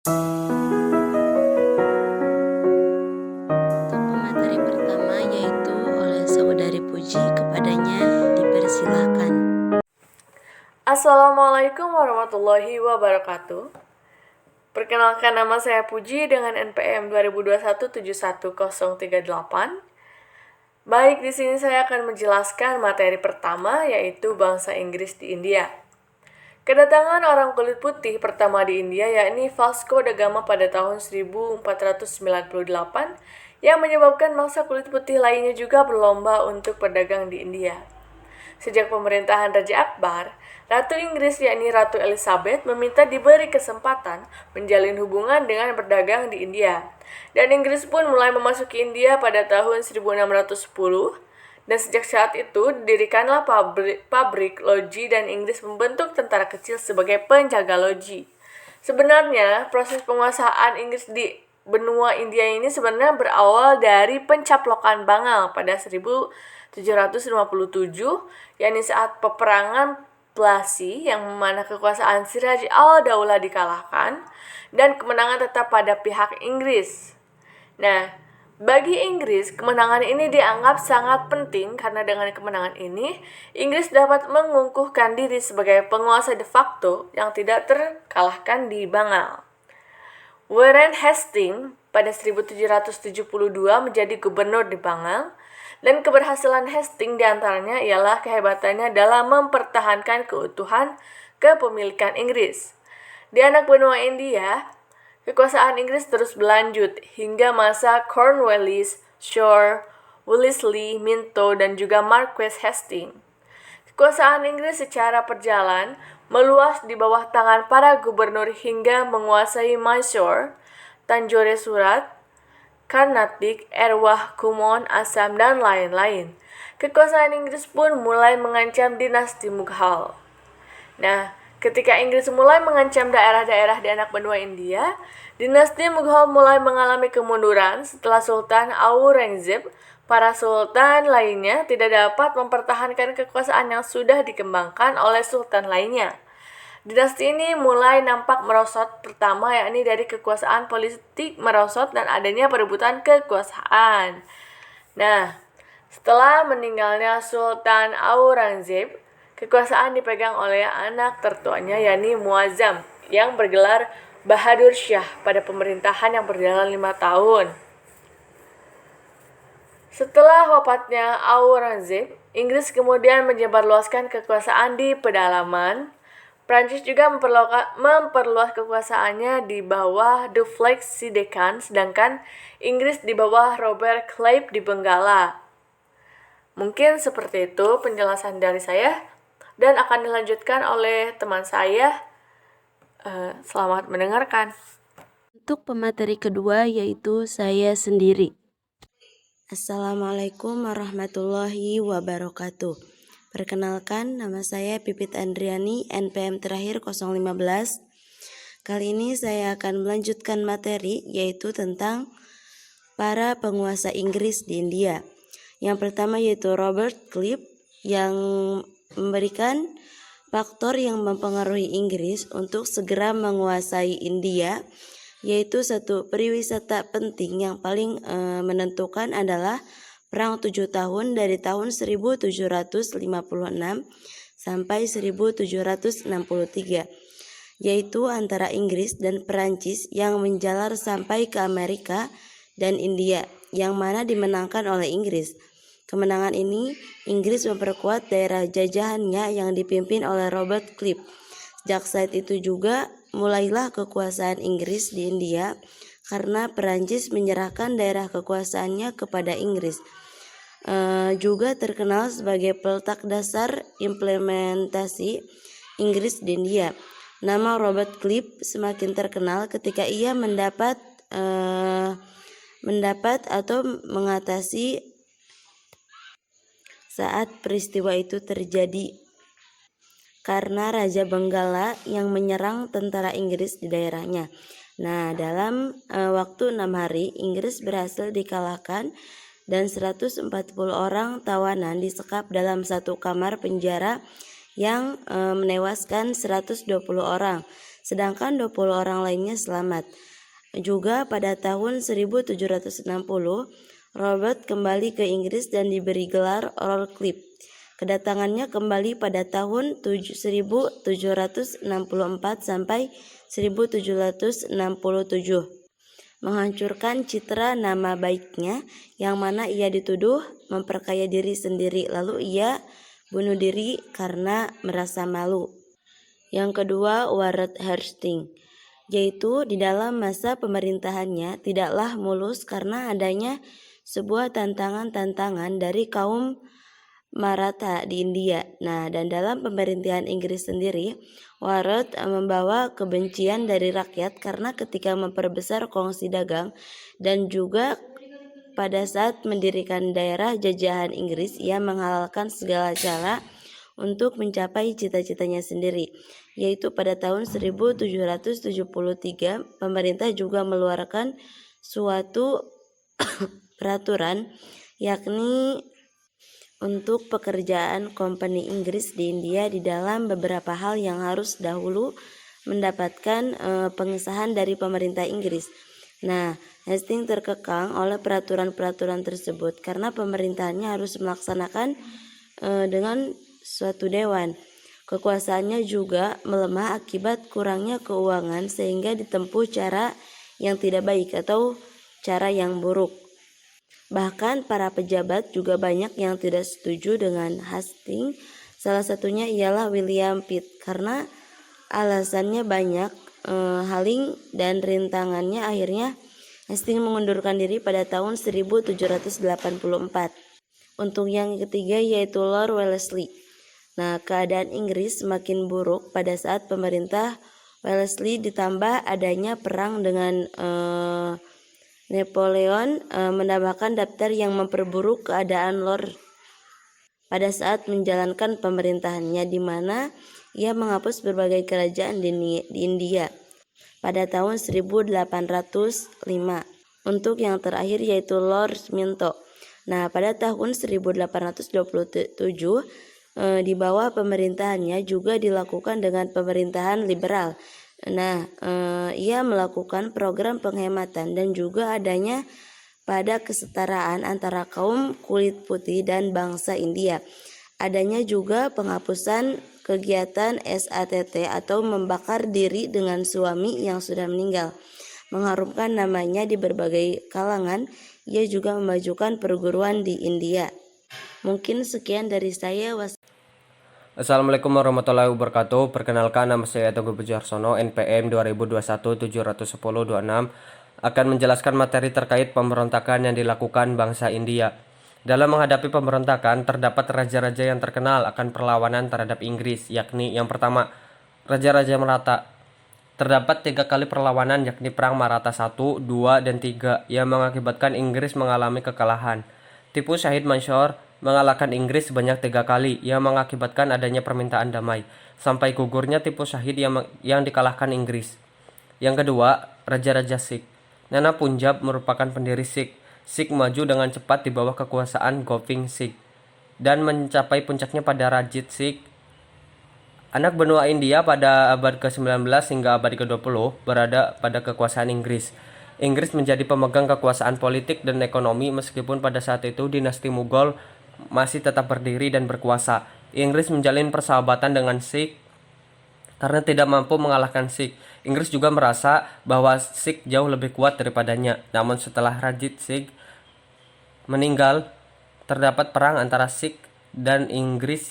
Untuk pemateri pertama yaitu oleh Saudari Puji, kepadanya dipersilahkan. Assalamualaikum warahmatullahi wabarakatuh. Perkenalkan, nama saya Puji dengan NPM 2021-71038. Baik, di sini saya akan menjelaskan materi pertama yaitu bangsa Inggris di India. Kedatangan orang kulit putih pertama di India yakni Vasco da Gama pada tahun 1498 yang menyebabkan bangsa kulit putih lainnya juga berlomba untuk berdagang di India. Sejak pemerintahan Raja Akbar, Ratu Inggris yakni Ratu Elizabeth meminta diberi kesempatan menjalin hubungan dengan berdagang di India. Dan Inggris pun mulai memasuki India pada tahun 1610. Dan sejak saat itu didirikanlah pabrik loji dan Inggris membentuk tentara kecil sebagai penjaga loji. Sebenarnya proses penguasaan Inggris di benua India ini sebenarnya berawal dari pencaplokan Bengal pada 1757, yakni saat peperangan Plassey yang mana kekuasaan Siraj al-Daulah dikalahkan dan kemenangan tetap pada pihak Inggris. Nah, bagi Inggris, kemenangan ini dianggap sangat penting karena dengan kemenangan ini, Inggris dapat mengukuhkan diri sebagai penguasa de facto yang tidak terkalahkan di Bengal. Warren Hastings pada 1772 menjadi gubernur di Bengal, dan keberhasilan Hastings diantaranya ialah kehebatannya dalam mempertahankan keutuhan kepemilikan Inggris. Di anak benua India, kekuasaan Inggris terus berlanjut hingga masa Cornwallis, Shore, Wellesley, Minto, dan juga Marquess Hastings. Kekuasaan Inggris secara perjalan meluas di bawah tangan para gubernur hingga menguasai Mysore, Tanjore Surat, Karnatik, Erwah, Kumon, Assam, dan lain-lain. Kekuasaan Inggris pun mulai mengancam dinasti Mughal. Nah, ketika Inggris mulai mengancam daerah-daerah di anak benua India, dinasti Mughal mulai mengalami kemunduran setelah Sultan Aurangzeb. Para sultan lainnya tidak dapat mempertahankan kekuasaan yang sudah dikembangkan oleh sultan lainnya. Dinasti ini mulai nampak merosot, pertama yakni dari kekuasaan politik merosot dan adanya perebutan kekuasaan. Nah, setelah meninggalnya Sultan Aurangzeb, kekuasaan dipegang oleh anak tertuanya yakni Muazzam yang bergelar Bahadur Shah pada pemerintahan yang berjalan 5 tahun. Setelah wafatnya Aurangzeb, Inggris kemudian menyebarluaskan kekuasaan di pedalaman. Prancis juga memperluas kekuasaannya di bawah Duflex Sidekan, sedangkan Inggris di bawah Robert Clive di Benggala. Mungkin seperti itu penjelasan dari saya dan akan dilanjutkan oleh teman saya. Selamat mendengarkan. Untuk pemateri kedua yaitu saya sendiri. Assalamualaikum warahmatullahi wabarakatuh. Perkenalkan, nama saya Pipit Andriani, NPM terakhir 015. Kali ini saya akan melanjutkan materi yaitu tentang para penguasa Inggris di India. Yang pertama yaitu Robert Clive yang memberikan faktor yang mempengaruhi Inggris untuk segera menguasai India, yaitu satu periwisata penting yang paling menentukan adalah Perang 7 tahun dari tahun 1756 sampai 1763, yaitu antara Inggris dan Perancis yang menjalar sampai ke Amerika dan India, yang mana dimenangkan oleh Inggris. Kemenangan ini, Inggris memperkuat daerah jajahannya yang dipimpin oleh Robert Clive. Sejak saat itu juga mulailah kekuasaan Inggris di India karena Perancis menyerahkan daerah kekuasaannya kepada Inggris. Juga terkenal sebagai peletak dasar implementasi Inggris di India. Nama Robert Clive semakin terkenal ketika ia mendapat atau mengatasi saat peristiwa itu terjadi, karena Raja Benggala yang menyerang tentara Inggris di daerahnya. Nah, dalam waktu 6 hari, Inggris berhasil dikalahkan dan 140 orang tawanan disekap dalam satu kamar penjara yang menewaskan 120 orang. sedangkan 20 orang lainnya selamat. Juga pada tahun 1760, Robert kembali ke Inggris dan diberi gelar Earl Cliff. Kedatangannya kembali pada tahun 1764 sampai 1767, menghancurkan citra nama baiknya yang mana ia dituduh memperkaya diri sendiri, lalu ia bunuh diri karena merasa malu. Yang kedua, Warren Hastings, yaitu di dalam masa pemerintahannya tidaklah mulus karena adanya sebuah tantangan-tantangan dari kaum Maratha di India. Nah, dan dalam pemerintahan Inggris sendiri, Warren membawa kebencian dari rakyat karena ketika memperbesar kongsi dagang dan juga pada saat mendirikan daerah jajahan Inggris, ia menghalalkan segala cara untuk mencapai cita-citanya sendiri, yaitu pada tahun 1773 pemerintah juga mengeluarkan suatu peraturan, yakni untuk pekerjaan kompeni Inggris di India di dalam beberapa hal yang harus dahulu mendapatkan pengesahan dari pemerintah Inggris. Nah, Hastings terkekang oleh peraturan-peraturan tersebut karena pemerintahannya harus melaksanakan dengan suatu dewan. Kekuasaannya juga melemah akibat kurangnya keuangan sehingga ditempuh cara yang tidak baik atau cara yang buruk. Bahkan para pejabat juga banyak yang tidak setuju dengan Hastings. Salah satunya ialah William Pitt karena alasannya banyak, haling dan rintangannya. Akhirnya Hastings mengundurkan diri pada tahun 1784. Untuk yang ketiga yaitu Lord Wellesley. Nah, keadaan Inggris semakin buruk pada saat pemerintah Wellesley ditambah adanya perang dengan Napoleon menambahkan daftar yang memperburuk keadaan Lord pada saat menjalankan pemerintahannya, di mana ia menghapus berbagai kerajaan di India pada tahun 1805. Untuk yang terakhir yaitu Lord Minto. Nah, pada tahun 1827 di bawah pemerintahannya juga dilakukan dengan pemerintahan liberal. Nah, ia melakukan program penghematan dan juga adanya pada kesetaraan antara kaum kulit putih dan bangsa India. Adanya juga penghapusan kegiatan SATT atau membakar diri dengan suami yang sudah meninggal. Mengharumkan namanya di berbagai kalangan, ia juga memajukan perguruan di India. Mungkin sekian dari saya. Assalamualaikum warahmatullahi wabarakatuh. Perkenalkan, nama saya Teguh Pujiarsono, NPM 2021-710-26, akan menjelaskan materi terkait pemberontakan yang dilakukan bangsa India. Dalam menghadapi pemberontakan, terdapat raja-raja yang terkenal akan perlawanan terhadap Inggris, yakni yang pertama, Raja-Raja Maratha. Terdapat 3 kali perlawanan, yakni Perang Maratha 1, 2, dan 3, yang mengakibatkan Inggris mengalami kekalahan. Tipu Syahid Mansur mengalahkan Inggris sebanyak 3 kali, yang mengakibatkan adanya permintaan damai, sampai gugurnya Tipu Syahid yang dikalahkan Inggris. Yang kedua, Raja-Raja Sikh. Nana Punjab merupakan pendiri Sikh. Sikh maju dengan cepat di bawah kekuasaan Gobind Sikh dan mencapai puncaknya pada Ranjit Sikh. Anak benua India pada abad ke-19 hingga abad ke-20 berada pada kekuasaan Inggris. Inggris menjadi pemegang kekuasaan politik dan ekonomi meskipun pada saat itu dinasti Mughal masih tetap berdiri dan berkuasa. Inggris menjalin persahabatan dengan Sikh karena tidak mampu mengalahkan Sikh. Inggris juga merasa bahwa Sikh jauh lebih kuat daripadanya. Namun setelah Ranjit Sikh meninggal, terdapat perang antara Sikh dan Inggris